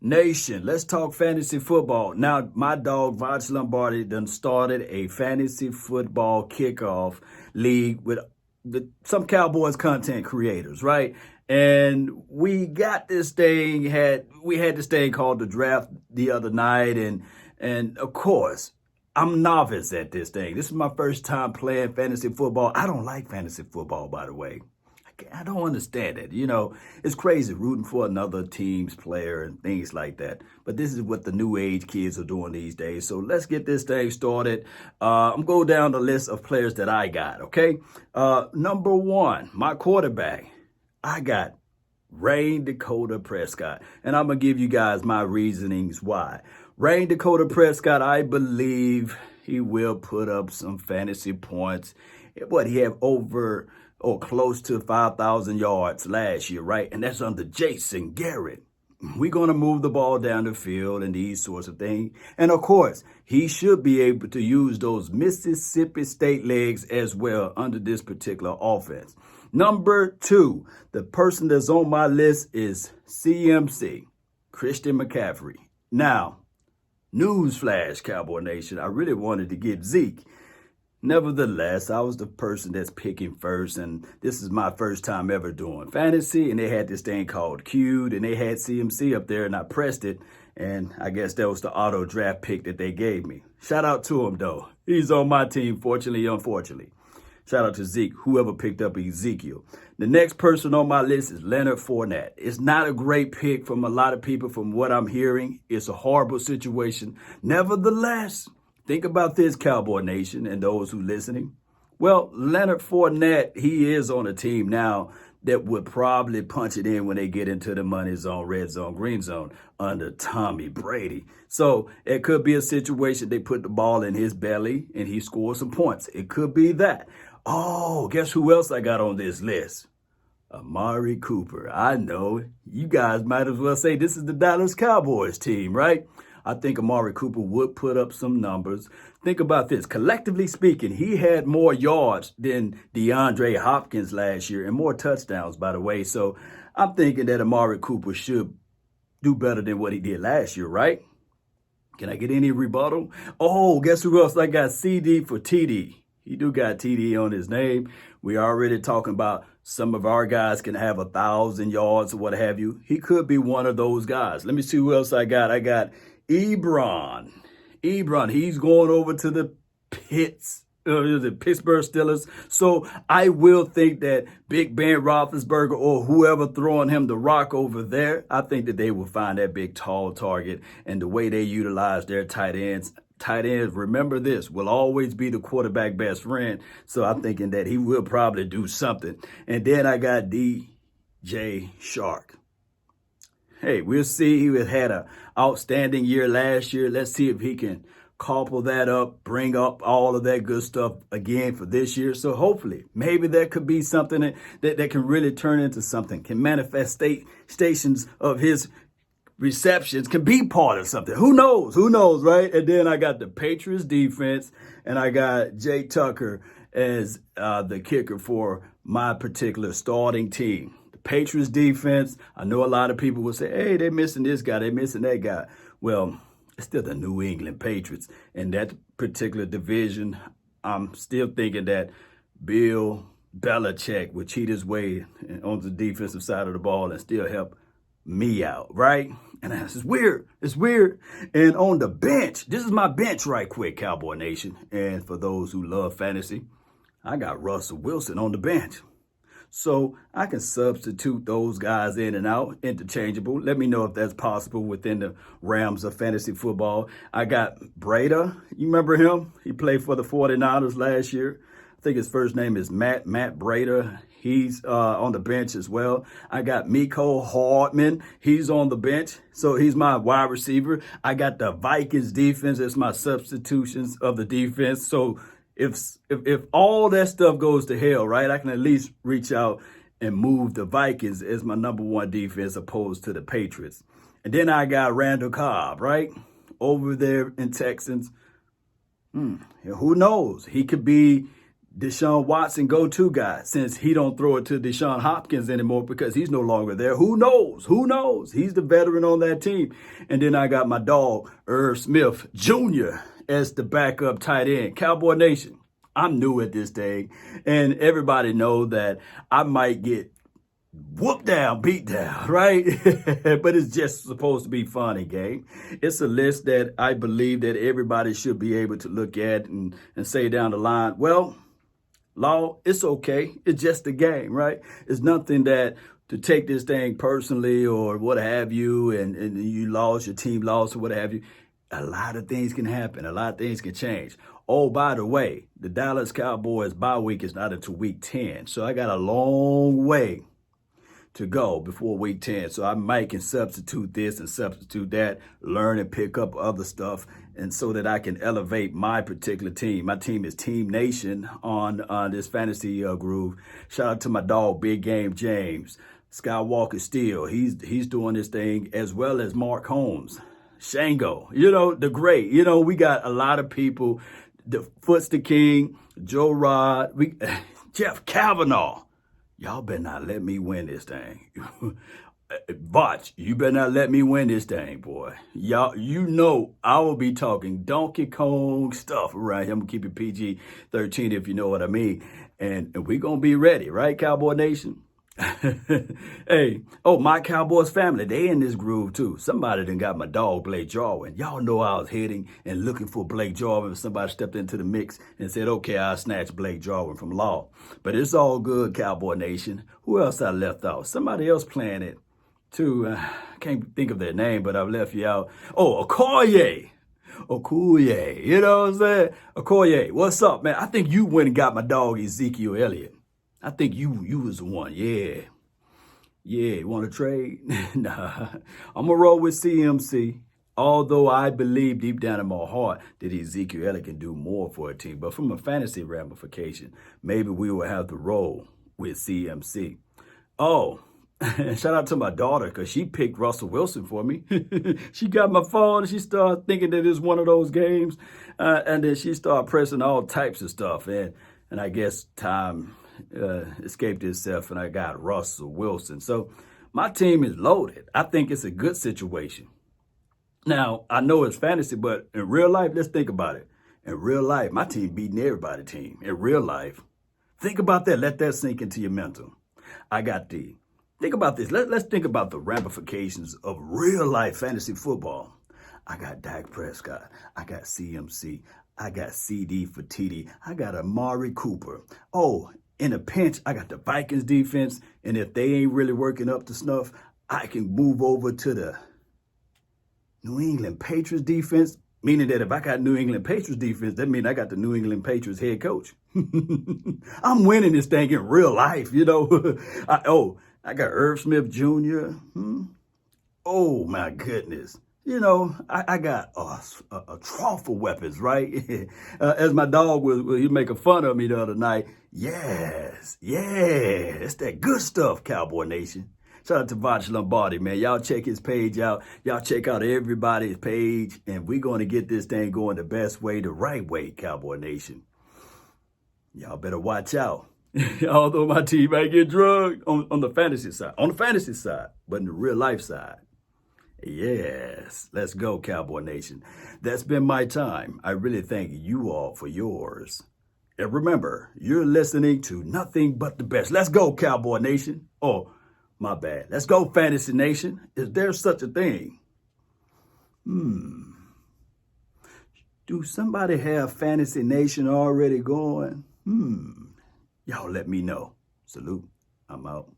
Nation, let's talk fantasy football. Now, my dog, Vach Lombardi, done started a fantasy football kickoff league with some Cowboys content creators, right? And we got this thing, we had this thing called the draft the other night, and of course, I'm novice at this thing. This is my first time playing fantasy football. I don't like fantasy football, by the way. I don't understand it. You know, it's crazy rooting for another team's player and things like that. But this is what the new age kids are doing these days. So let's get this thing started. I'm going down the list of players that I got, okay? Number one, my quarterback. I got Dakota Prescott. And I'm going to give you guys my reasonings why. Dakota Prescott, I believe he will put up some fantasy points. What, he had over or close to 5,000 yards last year, right? And that's under Jason Garrett. We're going to move the ball down the field and these sorts of things. And of course, he should be able to use those Mississippi State legs as well under this particular offense. Number two, the person that's on my list is CMC Christian McCaffrey. Now, newsflash, Cowboy Nation, I really wanted to get Zeke. Nevertheless, I was the person that's picking first, and this is my first time ever doing fantasy, and they had this thing called Q'd, and they had CMC up there, and I pressed it, and I guess that was the auto draft pick that they gave me. Shout out to him, though. He's on my team, fortunately, unfortunately. Shout out to Zeke, whoever picked up Ezekiel. The next person on my list is Leonard Fournette. It's not a great pick from a lot of people from what I'm hearing. It's a horrible situation. Nevertheless, think about this, Cowboy Nation, and those who listening. Well, Leonard Fournette, he is on a team now that would probably punch it in when they get into the money zone, red zone, green zone under Tommy Brady. So it could be a situation they put the ball in his belly and he scores some points. It could be that. Oh, guess who else I got on this list? Amari Cooper. I know. You guys might as well say this is the Dallas Cowboys team, right? I think Amari Cooper would put up some numbers. Think about this. Collectively speaking, he had more yards than DeAndre Hopkins last year and more touchdowns, by the way. So I'm thinking that Amari Cooper should do better than what he did last year, right? Can I get any rebuttal? Oh, guess who else I got? CD for TD. He do got TD on his name. We already talking about some of our guys can have 1,000 yards or what have you. He could be one of those guys. Let me see who else I got. I got Ebron, he's going over to the Pittsburgh Steelers. So I will think that Big Ben Roethlisberger or whoever throwing him the rock over there, I think that they will find that big, tall target. And the way they utilize their tight ends, remember this, will always be the quarterback best friend. So I'm thinking that he will probably do something. And then I got DJ Chark. Hey, we'll see. He had an outstanding year last year. Let's see if he can couple that up, bring up all of that good stuff again for this year. So hopefully, maybe that could be something that can really turn into something, can manifestations of his receptions can be part of something. Who knows, right? And then I got the Patriots defense, and I got Jay Tucker as the kicker for my particular starting team. Patriots defense, I know a lot of people will say, hey, they're missing this guy, they're missing that guy. Well, it's still the New England Patriots. And that particular division, I'm still thinking that Bill Belichick would cheat his way on the defensive side of the ball and still help me out, right? And it's weird. It's weird. And on the bench, this is my bench right quick, Cowboy Nation. And for those who love fantasy, I got Russell Wilson on the bench. So I can substitute those guys in and out, interchangeable. Let me know if that's possible within the realms of fantasy football. I got Breida. You remember him? He played for the 49ers last year. I think his first name is Matt Breida. He's on the bench as well. I got Mecole Hardman. He's on the bench. So he's my wide receiver. I got the Vikings defense as my substitutions of the defense. So if all that stuff goes to hell, right, I can at least reach out and move the Vikings as my number one defense opposed to the Patriots. And then I got Randall Cobb, right, over there in Texans. Who knows? He could be Deshaun Watson go-to guy, since he don't throw it to Deshaun Hopkins anymore because he's no longer there. Who knows? Who knows? He's the veteran on that team. And then I got my dog, Irv Smith Jr. as the backup tight end. Cowboy Nation, I'm new at this thing, and everybody know that I might get whooped down, beat down, right? But it's just supposed to be fun and game. It's a list that I believe that everybody should be able to look at and say down the line, well, Law, it's okay. It's just a game, right? It's nothing that to take this thing personally or what have you, and you lost, your team lost or what have you. A lot of things can happen. A lot of things can change. Oh, by the way, the Dallas Cowboys bye week is not until week 10. So I got a long way to go before week 10. So I might can substitute this and substitute that, learn and pick up other stuff, and so that I can elevate my particular team. My team is Team Nation on this fantasy groove. Shout out to my dog, Big Game James. Skywalker Steele, he's doing this thing, as well as Mark Holmes. Shango, the great. We got a lot of people. The Foots the King, Joe Rod, Jeff Kavanaugh. Y'all better not let me win this thing. Botch, you better not let me win this thing, boy. Y'all, I will be talking Donkey Kong stuff around here. I'm going to keep it PG-13 if you know what I mean. And we're going to be ready, right, Cowboy Nation? Hey, my Cowboys family, they in this groove too. Somebody done got my dog Blake Jarwin. Y'all know I was heading and looking for Blake Jarwin. Somebody stepped into the mix and said, okay, I'll snatch Blake Jarwin from Law. But it's all good, Cowboy Nation. Who else I left out? Somebody else playing it too. I can't think of their name, but I've left you out. Oh, Okoye. You know what I'm saying? Okoye, what's up, man? I think you went and got my dog Ezekiel Elliott. I think you was the one. Yeah, you want to trade? Nah, I'm going to roll with CMC, although I believe deep down in my heart that Ezekiel Elliott can do more for a team. But from a fantasy ramification, maybe we will have to roll with CMC. Oh, and shout out to my daughter, because she picked Russell Wilson for me. She got my phone and she started thinking that it's one of those games. And then she started pressing all types of stuff. And I guess time escaped itself, and I got Russell Wilson. So my team is loaded. I think it's a good situation. Now, I know it's fantasy, but in real life, let's think about it. In real life, my team beating everybody's team. In real life, think about that. Let that sink into your mental. Think about this. Let's think about the ramifications of real life fantasy football. I got Dak Prescott. I got CMC. I got CD for TD. I got Amari Cooper. Oh, in a pinch, I got the Vikings defense, and if they ain't really working up to snuff, I can move over to the New England Patriots defense, meaning that if I got New England Patriots defense, that means I got the New England Patriots head coach. I'm winning this thing in real life, I got Irv Smith Jr. Oh, my goodness. I got a trough of weapons, right? As my dog was making fun of me the other night. Yes, it's that good stuff, Cowboy Nation. Shout out to Vach Lombardi, man. Y'all check his page out. Y'all check out everybody's page, and we're going to get this thing going the best way, the right way, Cowboy Nation. Y'all better watch out. Although my team might get drugged on the fantasy side, but in the real life side. Yes, let's go, Cowboy Nation. That's been my time. I really thank you all for yours. And remember, you're listening to nothing but the best. Let's go, Cowboy Nation. Oh, my bad. Let's go, Fantasy Nation. Is there such a thing? Do somebody have Fantasy Nation already going? Y'all let me know. Salute. I'm out.